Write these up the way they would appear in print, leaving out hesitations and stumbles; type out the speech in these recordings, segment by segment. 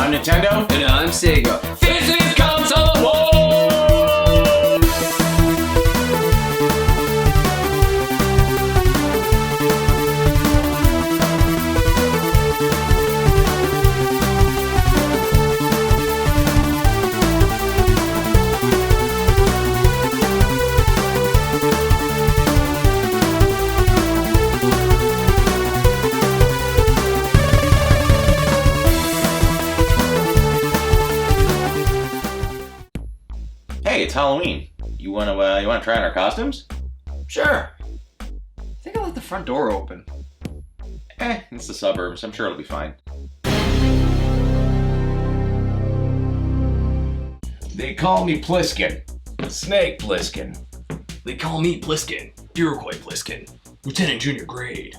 I'm Nintendo. And I'm Sega. This is Console Wars! Hey, it's Halloween. You wanna try on our costumes? Sure. I think I left the front door open. It's the suburbs. I'm sure it'll be fine. They call me Pliskin. Snake Pliskin. They call me Pliskin. Iroquois Pliskin. Lieutenant Junior Grade.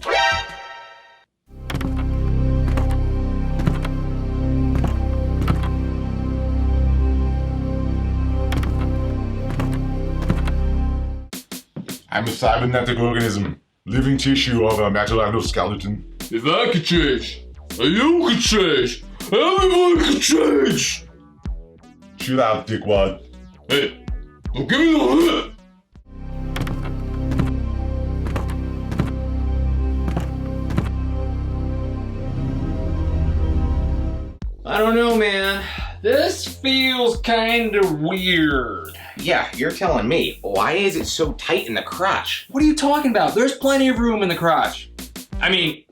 I'm a cybernetic organism, living tissue of a metal skeleton. If I could change, you could change, everyone could change! Chill out, dickwad. Hey, don't give me the hit! I don't know, man. This feels kinda weird. Yeah, you're telling me. Why is it so tight in the crotch? What are you talking about? There's plenty of room in the crotch. I mean...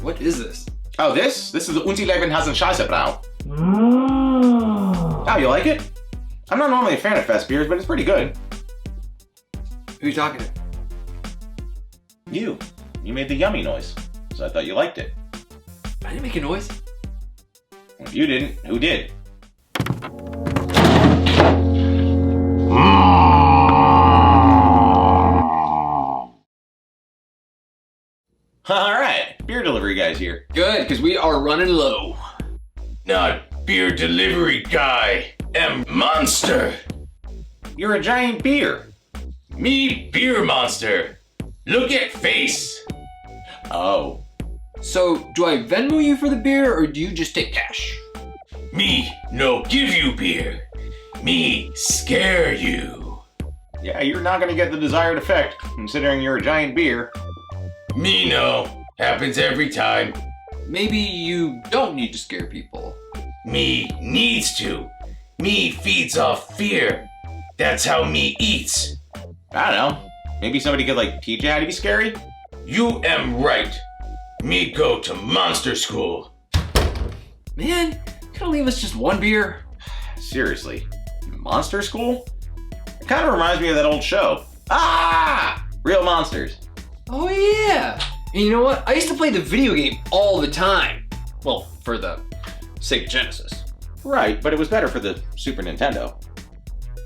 What is this? Oh, this is the Untileben Scheiße Brau. Oh, you like it? I'm not normally a fan of fest beers, but it's pretty good. Who are you talking to? You made the yummy noise, so I thought you liked it. I didn't make a noise. If you didn't, who did? Alright, beer delivery guy's here. Good, because we are running low. Not beer delivery guy, am monster. You're a giant beer. Me beer monster. Look at face. Oh. So, do I Venmo you for the beer, or do you just take cash? Me no give you beer. Me scare you. Yeah, you're not gonna get the desired effect, considering you're a giant beer. Me no. Happens every time. Maybe you don't need to scare people. Me needs to. Me feeds off fear. That's how me eats. I don't know. Maybe somebody could, teach you how to be scary? You am right. Me go to monster school. Man, couldn't leave us just one beer? Seriously. Monster school? It kind of reminds me of that old show. Ah! Real Monsters. Oh yeah! And you know what? I used to play the video game all the time. Well, for the Sega Genesis. Right, but it was better for the Super Nintendo.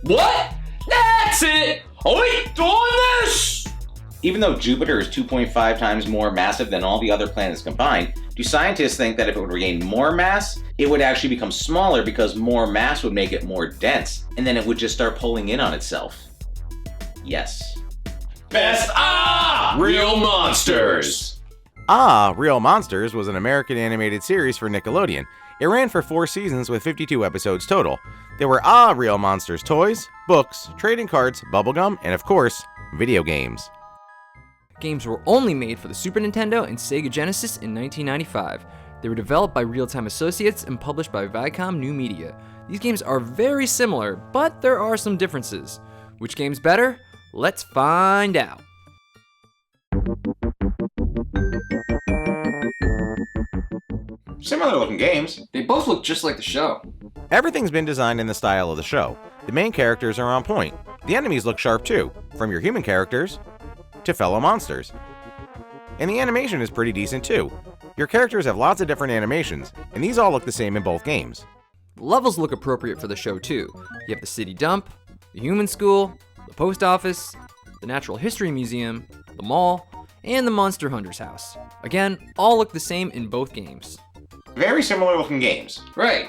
What? That's it! I ain't doing this! Even though Jupiter is 2.5 times more massive than all the other planets combined, do scientists think that if it would regain more mass, it would actually become smaller because more mass would make it more dense, and then it would just start pulling in on itself? Yes. Best Real Monsters. Aaahh! Real Monsters was an American animated series for Nickelodeon. It ran for 4 seasons with 52 episodes total. There were Aaahh! Real Monsters toys, books, trading cards, bubblegum, and of course, video games. Games were only made for the Super Nintendo and Sega Genesis in 1995. They were developed by Real Time Associates and published by Viacom New Media. These games are very similar, but there are some differences. Which game's better? Let's find out. Similar looking games. They both look just like the show. Everything's been designed in the style of the show. The main characters are on point. The enemies look sharp too, from your human characters to fellow monsters. And the animation is pretty decent too. Your characters have lots of different animations, and these all look the same in both games. The levels look appropriate for the show too. You have the city dump, the human school, the post office, the natural history museum, the mall, and the Monster Hunter's house. Again, all look the same in both games. Very similar looking games. Right.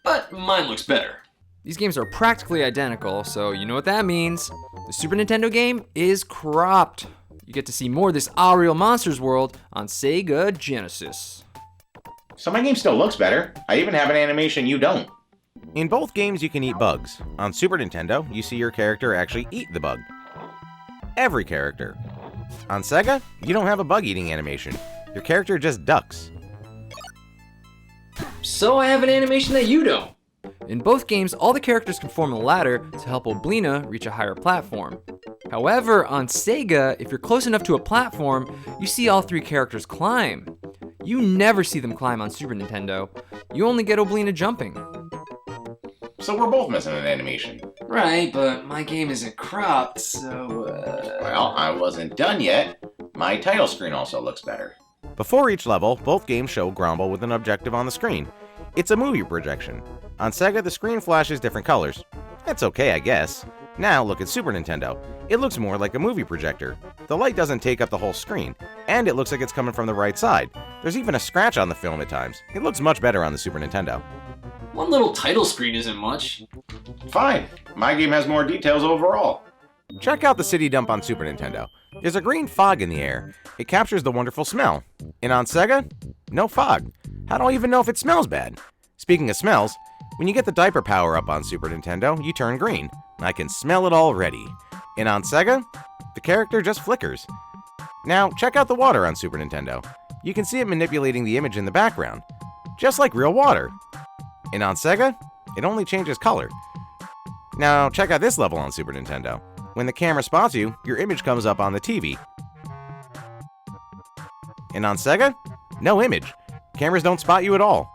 But mine looks better. These games are practically identical, so you know what that means. The Super Nintendo game is cropped. You get to see more of this Aaahh! Monsters world on Sega Genesis. So my game still looks better. I even have an animation you don't. In both games, you can eat bugs. On Super Nintendo, you see your character actually eat the bug. Every character. On Sega, you don't have a bug eating animation. Your character just ducks. So I have an animation that you don't. In both games, all the characters can form a ladder to help Oblina reach a higher platform. However, on Sega, if you're close enough to a platform, you see all three characters climb. You never see them climb on Super Nintendo. You only get Oblina jumping. So we're both missing an animation. Right, but my game isn't cropped, so Well, I wasn't done yet. My title screen also looks better. Before each level, both games show Grumble with an objective on the screen. It's a movie projection. On Sega, the screen flashes different colors. That's okay, I guess. Now look at Super Nintendo. It looks more like a movie projector. The light doesn't take up the whole screen, and it looks like it's coming from the right side. There's even a scratch on the film at times. It looks much better on the Super Nintendo. one little title screen isn't much. Fine. My game has more details overall. Check out the city dump on Super Nintendo. There's a green fog in the air. It captures the wonderful smell. And on Sega, no fog. How do I even know if it smells bad? Speaking of smells, when you get the diaper power up on Super Nintendo, you turn green. I can smell it already. And on Sega, the character just flickers. Now, check out the water on Super Nintendo. You can see it manipulating the image in the background, just like real water. And on Sega, it only changes color. Now, check out this level on Super Nintendo. When the camera spots you, your image comes up on the TV. And on Sega, no image. Cameras don't spot you at all.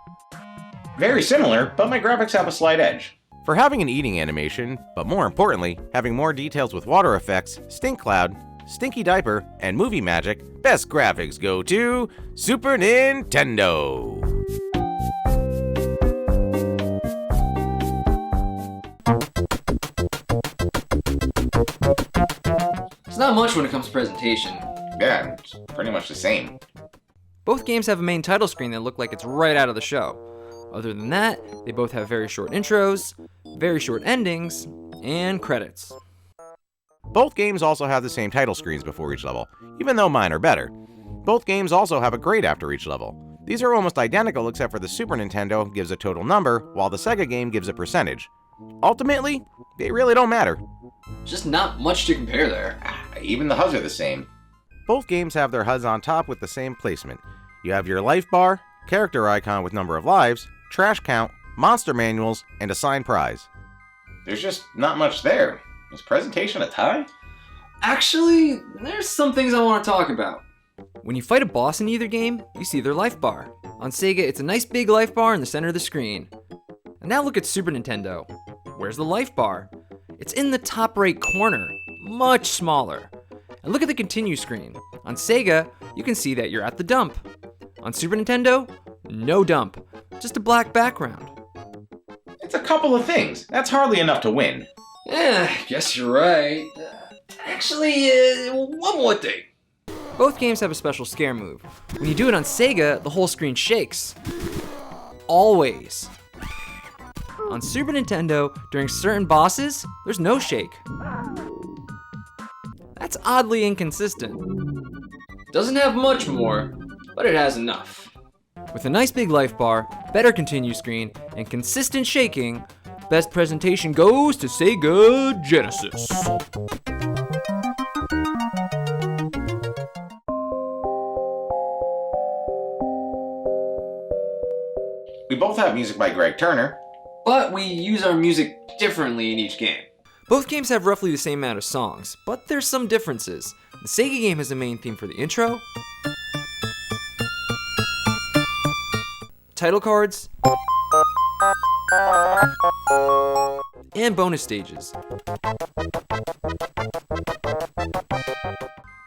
Very similar, but my graphics have a slight edge. For having an eating animation, but more importantly, having more details with water effects, stink cloud, stinky diaper, and movie magic, best graphics go to Super Nintendo. It's not much when it comes to presentation. Yeah, it's pretty much the same. Both games have a main title screen that look like it's right out of the show. Other than that, they both have very short intros, very short endings, and credits. Both games also have the same title screens before each level, even though mine are better. Both games also have a grade after each level. These are almost identical except for the Super Nintendo gives a total number, while the Sega game gives a percentage. Ultimately, they really don't matter. Just not much to compare there. Even the HUDs are the same. Both games have their HUDs on top with the same placement. You have your life bar, character icon with number of lives, trash count, monster manuals, and assigned prize. There's just not much there. Is presentation a tie? Actually, there's some things I want to talk about. When you fight a boss in either game, you see their life bar. On Sega, it's a nice big life bar in the center of the screen. And now look at Super Nintendo. Where's the life bar? It's in the top right corner, much smaller. And look at the continue screen. On Sega, you can see that you're at the dump. On Super Nintendo, no dump, just a black background. It's a couple of things. That's hardly enough to win. Yeah, guess you're right. Actually, one more thing. Both games have a special scare move. When you do it on Sega, the whole screen shakes. Always. On Super Nintendo, during certain bosses, there's no shake. That's oddly inconsistent. Doesn't have much more, but it has enough. With a nice big life bar, better continue screen, and consistent shaking, best presentation goes to Sega Genesis. We both have music by Greg Turner. But we use our music differently in each game. Both games have roughly the same amount of songs, but there's some differences. The Sega game has a main theme for the intro, title cards, and bonus stages.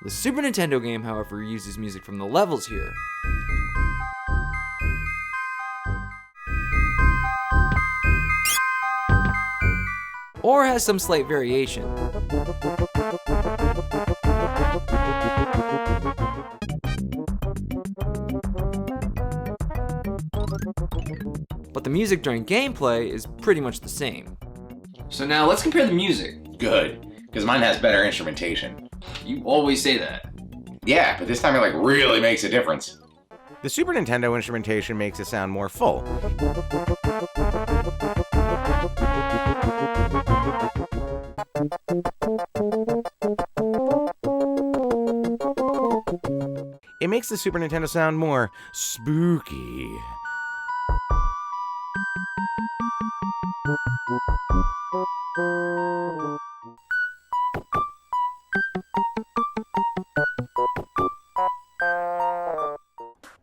The Super Nintendo game, however, uses music from the levels here. Or has some slight variation. but the music during gameplay is pretty much the same. So now let's compare the music. Good, because mine has better instrumentation. You always say that. Yeah, but this time it like really makes a difference. The Super Nintendo instrumentation makes it sound more full. It makes the Super Nintendo sound more spooky.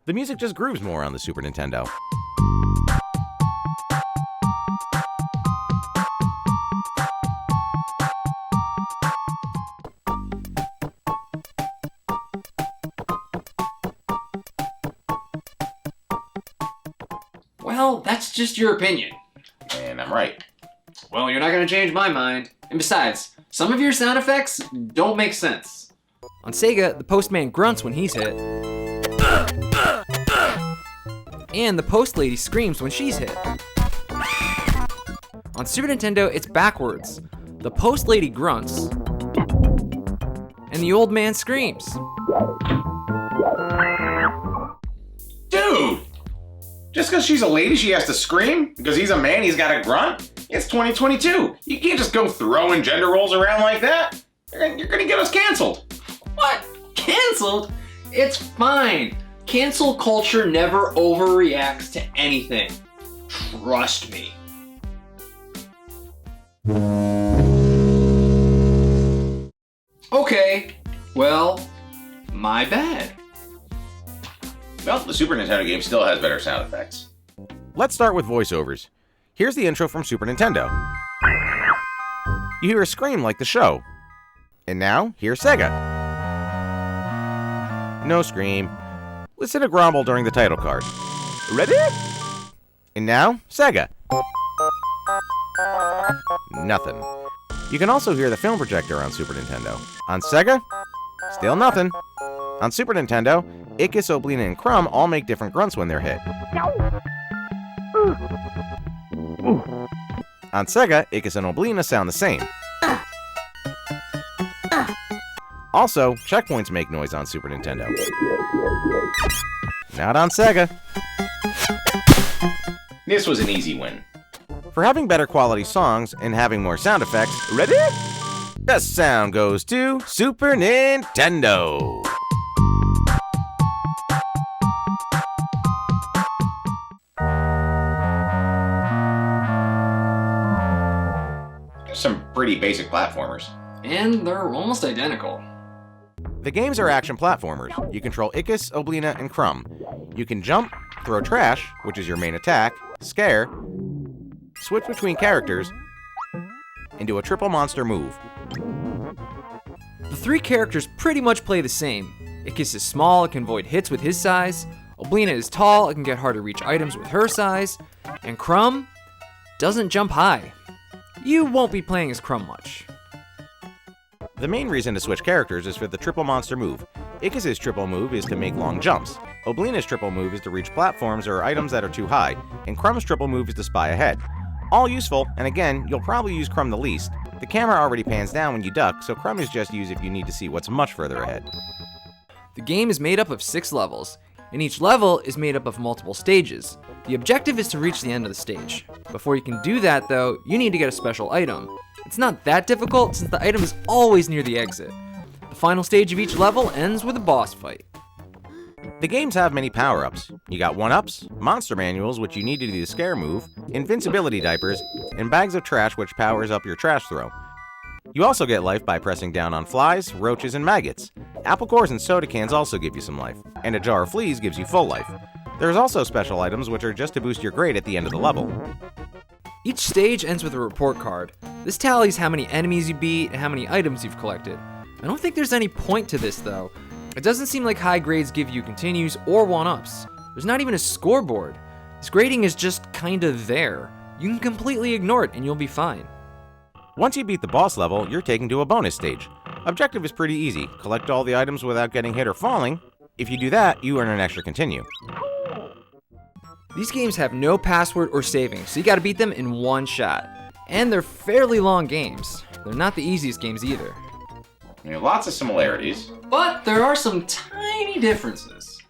The music just grooves more on the Super Nintendo. Well, that's just your opinion. And I'm right. Well, you're not gonna change my mind. And besides, some of your sound effects don't make sense. On Sega, the postman grunts when he's hit. And the post lady screams when she's hit. On Super Nintendo, it's backwards. The post lady grunts, and the old man screams. Dude! Just because she's a lady, she has to scream? Because he's a man, he's got to grunt? It's 2022. You can't just go throwing gender roles around like that. You're gonna get us canceled. What? Canceled? It's fine. Cancel culture never overreacts to anything. Trust me. Okay, well, my bad. Well, the Super Nintendo game still has better sound effects. Let's start with voiceovers. Here's the intro from Super Nintendo. You hear a scream like the show. And now, here's Sega. No scream. Listen to grumble during the title card. Ready? And now, Sega. Nothing. You can also hear the film projector on Super Nintendo. On Sega, still nothing. On Super Nintendo, Ickis, Oblina, and Crumb all make different grunts when they're hit. On Sega, Ickis and Oblina sound the same. Also, checkpoints make noise on Super Nintendo. Not on Sega. This was an easy win. For having better quality songs and having more sound effects, ready? Best sound goes to Super Nintendo. Some pretty basic platformers. And they're almost identical. The games are action platformers. You control Ickis, Oblina, and Crumb. You can jump, throw trash, which is your main attack, scare, switch between characters, and do a triple monster move. The three characters pretty much play the same. Ickis is small, it can avoid hits with his size. Oblina is tall, it can get hard to reach items with her size. And Crumb doesn't jump high. You won't be playing as Crumb much. The main reason to switch characters is for the triple monster move. Ickis' triple move is to make long jumps. Oblina's triple move is to reach platforms or items that are too high. And Crumb's triple move is to spy ahead. All useful, and again, you'll probably use Crumb the least. The camera already pans down when you duck, so Crumb is just used if you need to see what's much further ahead. The game is made up of 6 levels, and each level is made up of multiple stages. The objective is to reach the end of the stage. Before you can do that though, you need to get a special item. It's not that difficult since the item is always near the exit. The final stage of each level ends with a boss fight. The games have many power-ups. You got 1-ups, monster manuals which you need to do the scare move, invincibility diapers, and bags of trash which powers up your trash throw. You also get life by pressing down on flies, roaches, and maggots. Apple cores and soda cans also give you some life, and a jar of fleas gives you full life. There's also special items which are just to boost your grade at the end of the level. Each stage ends with a report card. This tallies how many enemies you beat and how many items you've collected. I don't think there's any point to this though. It doesn't seem like high grades give you continues or 1-ups. There's not even a scoreboard. This grading is just kinda there. You can completely ignore it and you'll be fine. Once you beat the boss level, you're taken to a bonus stage. Objective is pretty easy. Collect all the items without getting hit or falling. If you do that, you earn an extra continue. These games have no password or saving, so you gotta beat them in one shot. And they're fairly long games. They're not the easiest games either. Lots of similarities. But there are some tiny differences.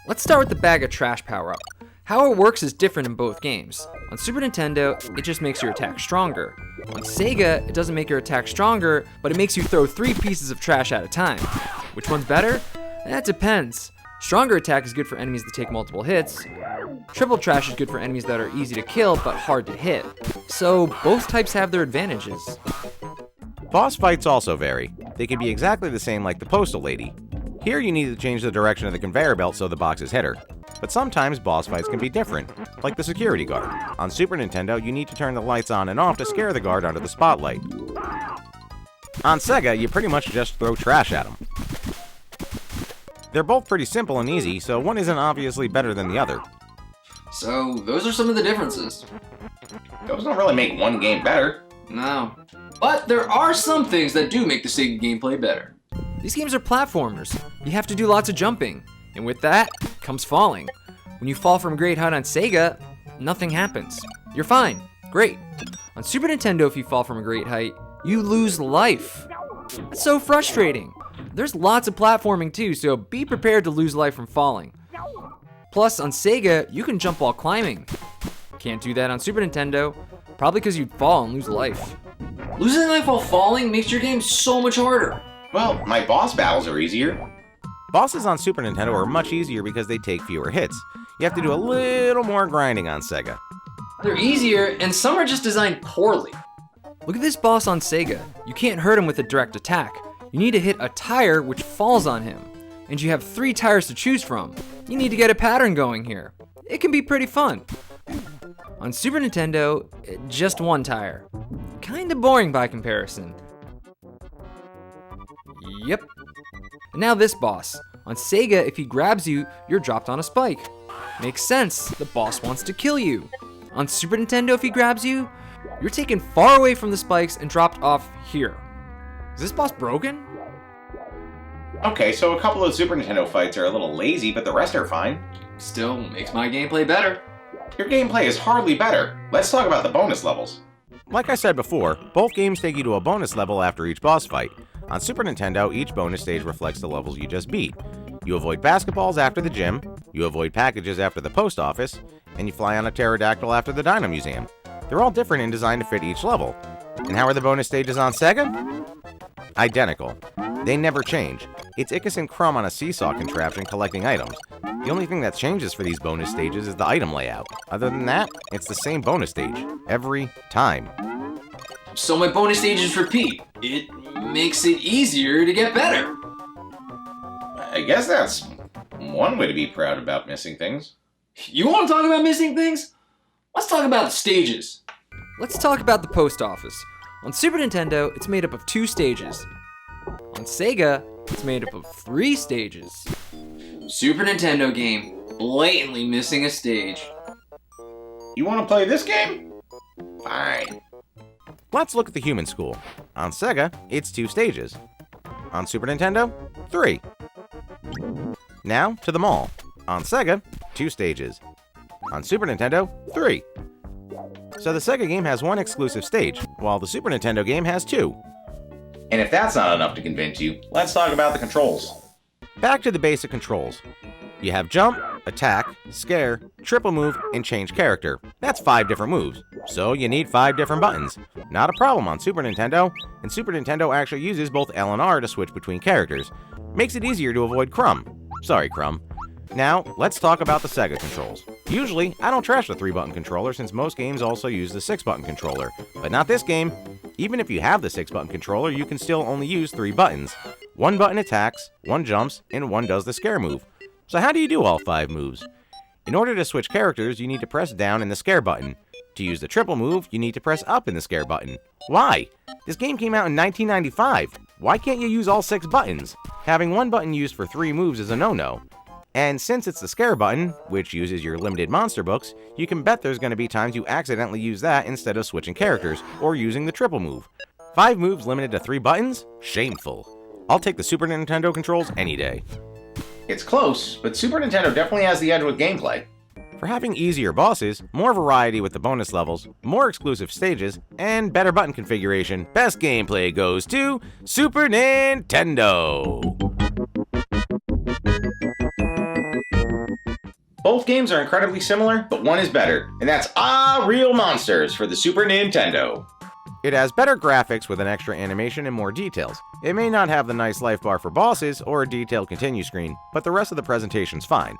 Let's start with the bag of trash power-up. How it works is different in both games. On Super Nintendo, it just makes your attack stronger. On Sega, it doesn't make your attack stronger, but it makes you throw 3 pieces of trash at a time. Which one's better? That depends. Stronger attack is good for enemies that take multiple hits. Triple trash is good for enemies that are easy to kill but hard to hit. So both types have their advantages. Boss fights also vary. They can be exactly the same like the Postal Lady. Here you need to change the direction of the conveyor belt so the boxes hit her. But sometimes boss fights can be different, like the security guard. On Super Nintendo, you need to turn the lights on and off to scare the guard under the spotlight. On Sega, you pretty much just throw trash at them. They're both pretty simple and easy, so one isn't obviously better than the other. So those are some of the differences. Those don't really make one game better. No. But there are some things that do make the Sega gameplay better. These games are platformers. You have to do lots of jumping. And with that, comes falling. When you fall from a great height on Sega, nothing happens. You're fine. Great. On Super Nintendo, if you fall from a great height, you lose life. That's so frustrating. There's lots of platforming too, so be prepared to lose life from falling. Plus, on Sega, you can jump while climbing. Can't do that on Super Nintendo, probably because you'd fall and lose life. Losing life while falling makes your game so much harder. Well, my boss battles are easier. Bosses on Super Nintendo are much easier because they take fewer hits. You have to do a little more grinding on Sega. They're easier, and some are just designed poorly. Look at this boss on Sega. You can't hurt him with a direct attack. You need to hit a tire which falls on him. And you have 3 tires to choose from. You need to get a pattern going here. It can be pretty fun. On Super Nintendo, just 1 tire. Kinda boring by comparison. Yep. And now this boss. On Sega, if he grabs you, you're dropped on a spike. Makes sense, the boss wants to kill you. On Super Nintendo, if he grabs you, you're taken far away from the spikes and dropped off here. Is this boss broken? Okay, so a couple of Super Nintendo fights are a little lazy, but the rest are fine. Still makes my gameplay better. Your gameplay is hardly better. Let's talk about the bonus levels. Like I said before, both games take you to a bonus level after each boss fight. On Super Nintendo, each bonus stage reflects the levels you just beat. You avoid basketballs after the gym, you avoid packages after the post office, and you fly on a pterodactyl after the Dino Museum. They're all different and designed to fit each level. And how are the bonus stages on Sega? Identical. They never change. It's Ickis and Crumb on a seesaw contraption collecting items. The only thing that changes for these bonus stages is the item layout. Other than that, it's the same bonus stage, every time. So my bonus stages repeat. It makes it easier to get better. I guess that's one way to be proud about missing things. You want to talk about missing things? Let's talk about the stages. Let's talk about the post office. On Super Nintendo, it's made up of 2 stages. On Sega, it's made up of 3 stages. Super Nintendo game, blatantly missing a stage. You want to play this game? Fine. Let's look at the human school. On Sega, it's 2 stages. On Super Nintendo, 3. Now to the mall. On Sega, 2 stages. On Super Nintendo, 3. So the Sega game has 1 exclusive stage, while the Super Nintendo game has 2. And if that's not enough to convince you, let's talk about the controls. Back to the basic controls. You have jump, attack, scare, triple move, and change character. That's 5 different moves, so you need 5 different buttons. Not a problem on Super Nintendo, and Super Nintendo actually uses both L and R to switch between characters. Makes it easier to avoid Crumb. Sorry, Crumb. Now, let's talk about the Sega controls. Usually, I don't trash the 3-button controller since most games also use the 6-button controller, but not this game. Even if you have the 6-button controller, you can still only use 3 buttons. 1 button attacks, 1 jumps, and 1 does the scare move. So how do you do all 5 moves? In order to switch characters, you need to press down in the scare button. To use the triple move, you need to press up in the scare button. Why? This game came out in 1995. Why can't you use all 6 buttons? Having 1 button used for 3 moves is a no-no. And since it's the scare button, which uses your limited monster books, you can bet there's going to be times you accidentally use that instead of switching characters, or using the triple move. 5 moves limited to 3 buttons? Shameful. I'll take the Super Nintendo controls any day. It's close, but Super Nintendo definitely has the edge with gameplay. for having easier bosses, more variety with the bonus levels, more exclusive stages, and better button configuration, best gameplay goes to Super Nintendo. Both games are incredibly similar, but one is better, and that's Aaahh! Monsters for the Super Nintendo. It has better graphics with an extra animation and more details. It may not have the nice life bar for bosses or a detailed continue screen, but the rest of the presentation's fine.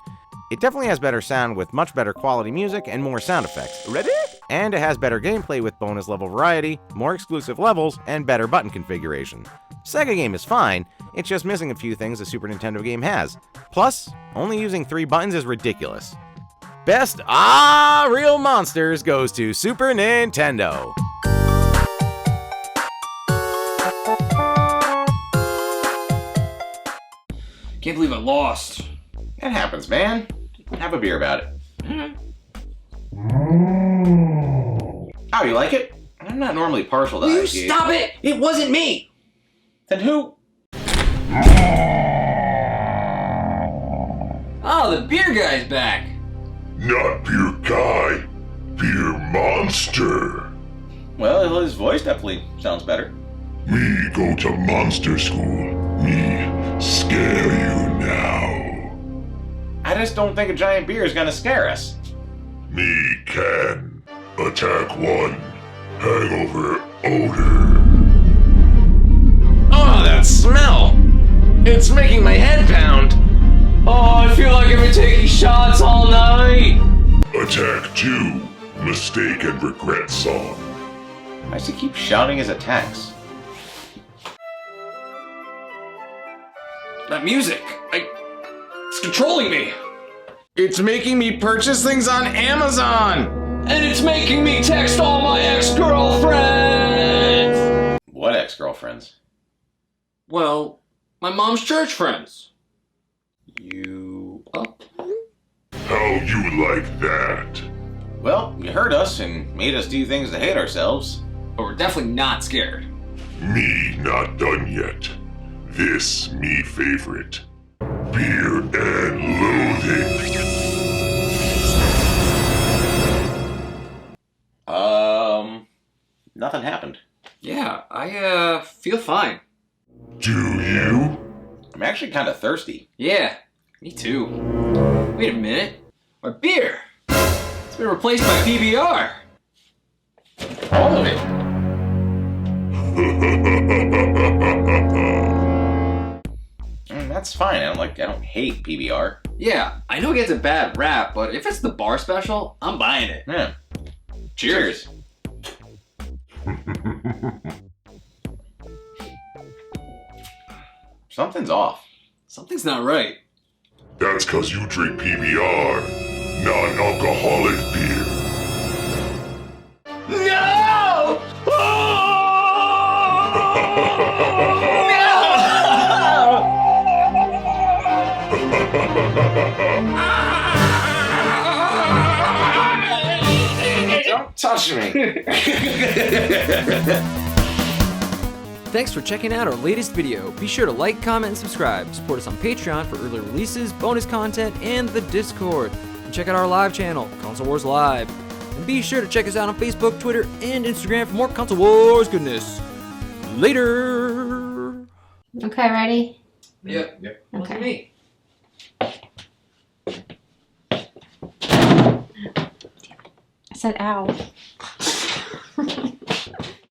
It definitely has better sound with much better quality music and more sound effects. Ready? And it has better gameplay with bonus level variety, more exclusive levels, and better button configuration. Sega game is fine, it's just missing a few things a Super Nintendo game has. Plus, only using 3 buttons is ridiculous. Best Aaahh! Monsters goes to Super Nintendo. Can't believe I lost. That happens, man. Have a beer about it. How, you like it? I'm not normally partial to Will you IPAs. stop it? It wasn't me. Then who? Oh, the beer guy's back. Not beer guy, beer monster. Well, his voice definitely sounds better. Me go to monster school. Me scare you now. I just don't think a giant beer is gonna scare us. Me can. Attack 1. Hangover odor. Oh, that smell! It's making my head pound. Oh, I feel like I've been taking shots all night. Attack 2. Mistake and regret song. Why does he keep shouting his attacks? That music, it's controlling me. It's making me purchase things on Amazon! And it's making me text all my ex-girlfriends. What ex-girlfriends? Well, my mom's church friends. You up? How you like that? Well, you heard us and made us do things to hate ourselves. But we're definitely not scared. Me not done yet. This me favorite. Beer and loathing. Nothing happened. Yeah, I feel fine. Do you? I'm actually kind of thirsty. Yeah, me too. Wait a minute. My beer! It's been replaced by PBR. All of it. That's fine. I don't hate PBR. Yeah, I know it gets a bad rap, but if it's the bar special, I'm buying it. Yeah. Cheers. Something's off. Something's not right. That's cause you drink PBR, non-alcoholic beer. No! Don't touch me. Thanks for checking out our latest video. Be sure to like, comment, and subscribe. Support us on Patreon for early releases, bonus content, and the Discord. And check out our live channel, Console Wars Live. And be sure to check us out on Facebook, Twitter, and Instagram for more Console Wars goodness. Later! Okay, ready? Yep. Okay. Me. I said ow.